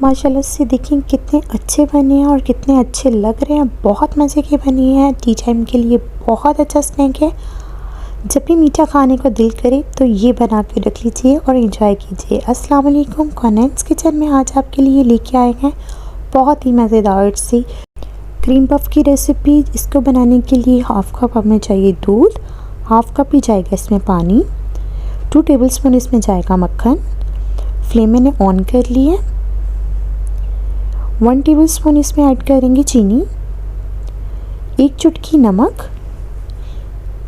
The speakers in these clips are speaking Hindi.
माशाल्लाह से देखें कितने अच्छे बने हैं और कितने अच्छे लग रहे हैं। बहुत मज़े के बने हैं। टी टाइम के लिए बहुत अच्छा स्नैक है। जब भी मीठा खाने को दिल करे तो ये बना के रख लीजिए और एंजॉय कीजिए। अस्सलाम वालेकुम, कॉन्स किचन में आज आपके लिए लेके आए हैं बहुत ही मज़ेदार सी क्रीम पफ की रेसिपी। इसको बनाने के लिए हाफ़ कप हमें चाहिए दूध, हाफ़ कप ही जाएगा इसमें पानी, 2 टेबलस्पून इसमें जाएगा मक्खन। फ्लेम मैंने ऑन कर ली है। 1 टेबलस्पून इसमें ऐड करेंगे चीनी, 1 चुटकी नमक।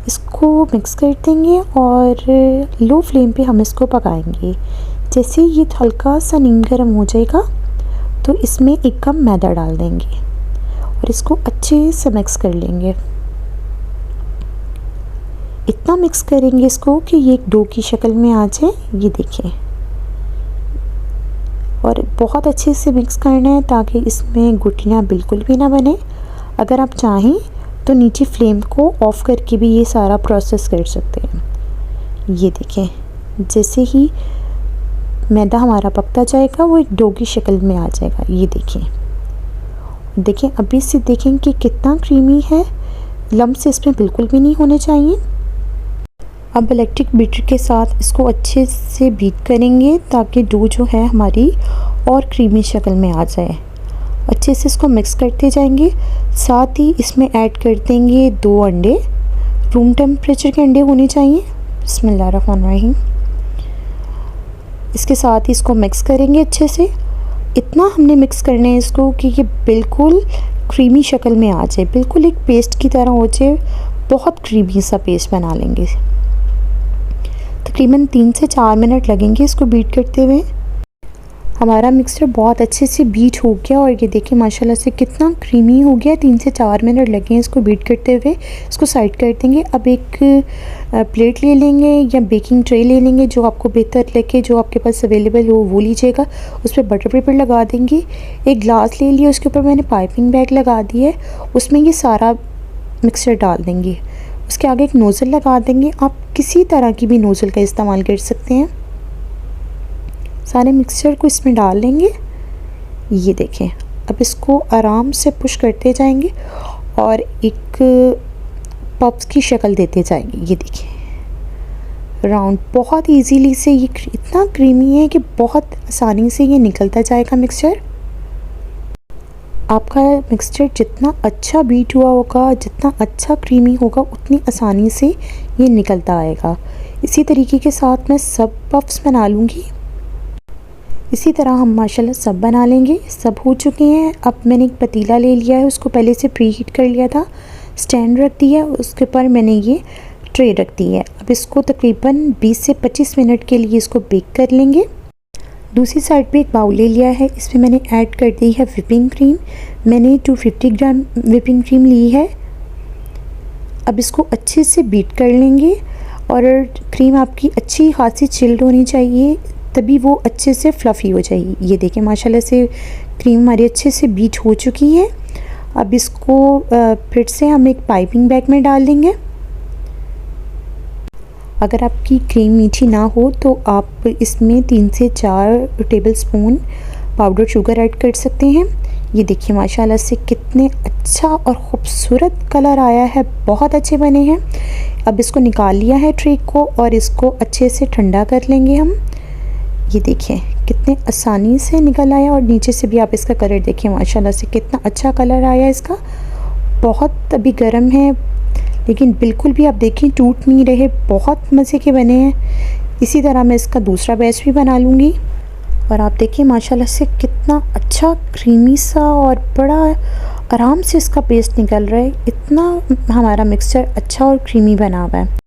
इसको मिक्स कर देंगे और लो फ्लेम पे हम इसको पकाएंगे। जैसे ये हल्का सा नीम गर्म हो जाएगा तो इसमें 1 कप मैदा डाल देंगे और इसको अच्छे से मिक्स कर लेंगे। इतना मिक्स करेंगे इसको कि ये एक डो की शक्ल में आ जाए। ये देखें, और बहुत अच्छे से मिक्स करना है ताकि इसमें गुठलियाँ बिल्कुल भी ना बने। अगर आप चाहें तो नीचे फ्लेम को ऑफ़ करके भी ये सारा प्रोसेस कर सकते हैं। ये देखें, जैसे ही मैदा हमारा पकता जाएगा वो एक डो की शक्ल में आ जाएगा। ये देखें अभी से देखें कि कितना क्रीमी है। लम्स इसमें बिल्कुल भी नहीं होने चाहिए। अब इलेक्ट्रिक बीटर के साथ इसको अच्छे से बीट करेंगे ताकि डो जो है हमारी और क्रीमी शक्ल में आ जाए। अच्छे से इसको मिक्स करते जाएंगे। साथ ही इसमें ऐड कर देंगे 2 अंडे। रूम टेम्परेचर के अंडे होने चाहिए। बिस्मिल्लाहिर्रहमानिर्रहीम। इसके साथ ही इसको मिक्स करेंगे अच्छे से। इतना हमने मिक्स करना है इसको कि ये बिल्कुल क्रीमी शक्ल में आ जाए, बिल्कुल एक पेस्ट की तरह हो जाए। बहुत क्रीमी सा पेस्ट बना लेंगे। तकरीबन 3 से 4 मिनट लगेंगे इसको बीट करते हुए। हमारा मिक्सचर बहुत अच्छे से बीट हो गया और ये देखिए माशाल्लाह से कितना क्रीमी हो गया। 3 से 4 मिनट लगे हैं इसको बीट करते हुए। इसको साइड कर देंगे। अब एक प्लेट ले लेंगे या बेकिंग ट्रे ले लेंगे, जो आपको बेहतर लगे, जो आपके पास अवेलेबल हो वो लीजिएगा। उस पर बटर पेपर लगा देंगे। एक ग्लास ले लिया, उसके ऊपर मैंने पाइपिंग बैग लगा दी है। उसमें ये सारा मिक्सचर डाल देंगे। उसके आगे एक नोज़ल लगा देंगे। आप किसी तरह की भी नोज़ल का इस्तेमाल कर सकते हैं। सारे मिक्सचर को इसमें डाल लेंगे। ये देखें, अब इसको आराम से पुश करते जाएंगे और एक पफ्स की शक्ल देते जाएंगे। ये देखिए राउंड, बहुत इजीली से ये इतना क्रीमी है कि बहुत आसानी से ये निकलता जाएगा मिक्सचर। आपका मिक्सचर जितना अच्छा बीट हुआ होगा, जितना अच्छा क्रीमी होगा, उतनी आसानी से ये निकलता आएगा। इसी तरीके के साथ मैं सब पफ्स बना लूँगी। इसी तरह हम माशाल्लाह सब बना लेंगे। सब हो चुके हैं। अब मैंने एक पतीला ले लिया है, उसको पहले से प्री हीट कर लिया था। स्टैंड रख दिया, उसके ऊपर मैंने ये ट्रे रख दी है। अब इसको तकरीबन 20 से 25 मिनट के लिए इसको बेक कर लेंगे। दूसरी साइड पे एक बाउल ले लिया है, इसमें मैंने ऐड कर दी है व्हिपिंग क्रीम। मैंने 250 ग्राम व्हिपिंग क्रीम ली है। अब इसको अच्छे से बीट कर लेंगे और क्रीम आपकी अच्छी खासी चिल्ड होनी चाहिए, तभी वो अच्छे से फ्लफ़ी हो जाएगी। ये देखें माशाल्लाह से क्रीम हमारी अच्छे से बीट हो चुकी है। अब इसको फिर से हम एक पाइपिंग बैग में डाल देंगे। अगर आपकी क्रीम मीठी ना हो तो आप इसमें 3 से 4 टेबलस्पून पाउडर शुगर ऐड कर सकते हैं। ये देखिए माशाल्लाह से कितने अच्छा और ख़ूबसूरत कलर आया है। बहुत अच्छे बने हैं। अब इसको निकाल लिया है ट्रे को और इसको अच्छे से ठंडा कर लेंगे हम। ये देखें कितने आसानी से निकल आया और नीचे से भी आप इसका कलर देखें माशाल्लाह से कितना अच्छा कलर आया इसका। बहुत अभी गर्म है लेकिन बिल्कुल भी आप देखें टूट नहीं रहे। बहुत मज़े के बने हैं। इसी तरह मैं इसका दूसरा बैच भी बना लूँगी और आप देखिए माशाल्लाह से कितना अच्छा क्रीमी सा और बड़ा आराम से इसका पेस्ट निकल रहा है। इतना हमारा मिक्सचर अच्छा और क्रीमी बना हुआ है।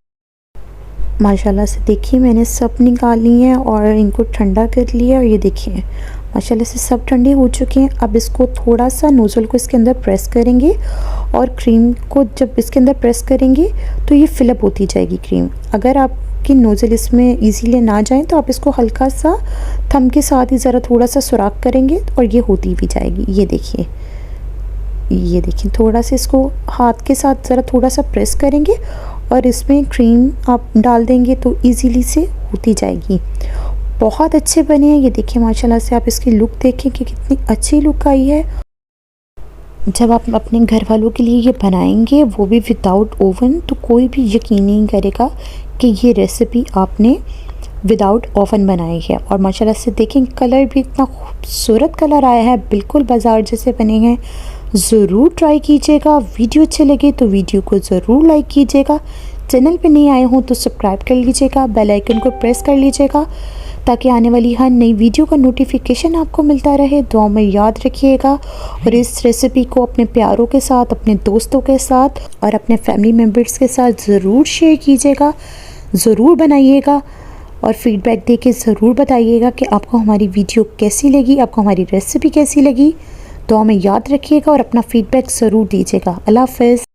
माशाल्लाह से देखिए मैंने सब निकाल लिए हैं और इनको ठंडा कर लिया और ये देखिए माशाल्लाह से सब ठंडे हो चुके हैं। अब इसको थोड़ा सा नोज़ल को इसके अंदर प्रेस करेंगे और क्रीम को जब इसके अंदर प्रेस करेंगे तो ये फिलअप होती जाएगी क्रीम। अगर आपकी नोज़ल इसमें इजीली ना जाए तो आप इसको हल्का सा थंब के साथ ही ज़रा थोड़ा सा सुराख करेंगे और ये होती भी जाएगी। ये देखिए थोड़ा सा इसको हाथ के साथ ज़रा थोड़ा सा प्रेस करेंगे और इसमें क्रीम आप डाल देंगे तो इजीली से होती जाएगी। बहुत अच्छे बने हैं। ये देखिए माशाल्लाह से आप इसकी लुक देखें कि कितनी अच्छी लुक आई है। जब आप अपने घर वालों के लिए ये बनाएंगे वो भी विदाउट ओवन, तो कोई भी यकीन नहीं करेगा कि ये रेसिपी आपने विदाउट ओवन बनाई है। और माशाल्लाह से देखें कलर भी इतना खूबसूरत कलर आया है, बिल्कुल बाज़ार जैसे बने हैं। ज़रूर ट्राई कीजिएगा। वीडियो अच्छे लगे तो वीडियो को ज़रूर लाइक कीजिएगा। चैनल पे नए आए हों तो सब्सक्राइब कर लीजिएगा, बेल आइकन को प्रेस कर लीजिएगा ताकि आने वाली हर नई वीडियो का नोटिफिकेशन आपको मिलता रहे। दुआ में याद रखिएगा और इस रेसिपी को अपने प्यारों के साथ, अपने दोस्तों के साथ और अपने फैमिली मेम्बर्स के साथ ज़रूर शेयर कीजिएगा, ज़रूर बनाइएगा और फीडबैक दे के ज़रूर बताइएगा कि आपको हमारी वीडियो कैसी लगी, आपको हमारी रेसिपी कैसी लगी। दुआ में याद रखिएगा और अपना फीडबैक ज़रूर दीजिएगा। अल्लाह हाफ़िज़।